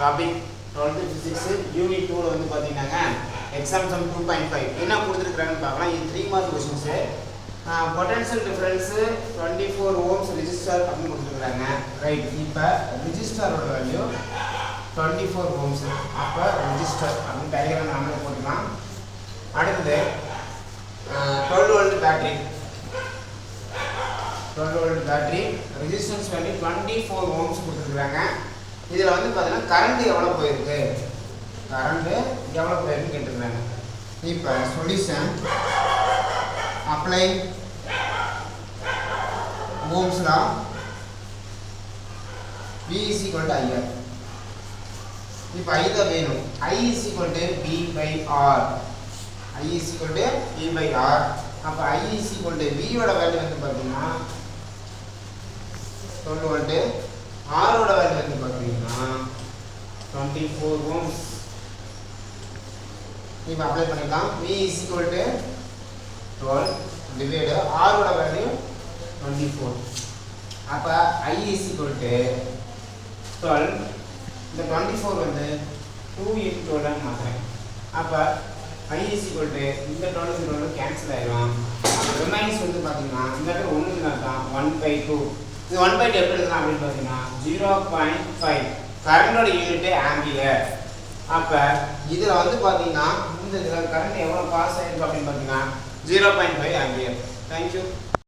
Topic 12th physics unit 2 ல வந்து பாத்தீங்கன்னாங்க exam some 2.5 என்ன கொடுத்திருக்காங்கன்னு பார்க்கலாம். இது 3 mark questions. Potential difference 24 ohms resistor அப்படின்னு கொடுத்திருக்காங்க. ரைட். இப்போ ரெசிஸ்டரோட வேல்யூ 24 ஓம்ஸ். அப்ப ரெசிஸ்டர் அப்படி டயகிராம் நாமளே போட்டுக்கலாம். அடுத்து 12 volt battery 12 volt battery resistance value 24 ohms கொடுத்திருக்காங்க. இதுல வந்து பாத்தீங்கன்னா கரண்ட் எவ்வளவு போயிருக்கு, கரண்ட் எவ்வளவு போயிருக்கு கேட்டிருக்காங்க. இப்போ solution apply Ohm's law V = IR. இப்போ I தான் வேணும். I = V/R. I = V/R. அப்ப I = V ஓட வேல்யூ வந்து பாத்தீங்கன்னா 12 வோல்ட். R ஓட வேல்யூ வந்து பாத்தீங்கன்னா 24 ஓம்ஸ். இப்போ அப்ளை பண்ணிடலாம். V = 12 டிவைட் R ஓட வேல்யூ 24. அப்ப I = 12. இந்த 24 வந்து 2 × 12 மாத்துறேன். அப்ப I = இந்த 12 கேன்சல் ஆயிடும். அப்ப ரிமைன்ஸ் வந்து பாத்தீங்கன்னா இந்த இடத்துல 1 தான் 1/2. இது 1/2 எப்படி எழுதலாம் அப்படின்னு பாத்தீங்கன்னா 0.5. கரண்டோட யூனிட் ஆம்பியர். அப்ப இதுல வந்து பாத்தீங்கன்னா இந்த கரண்ட் எவ்வளவு பாஸ் ஆயிருக்கு அப்படின்னு பாத்தீங்கன்னா 0.5 ஆம்பியர். Thank you.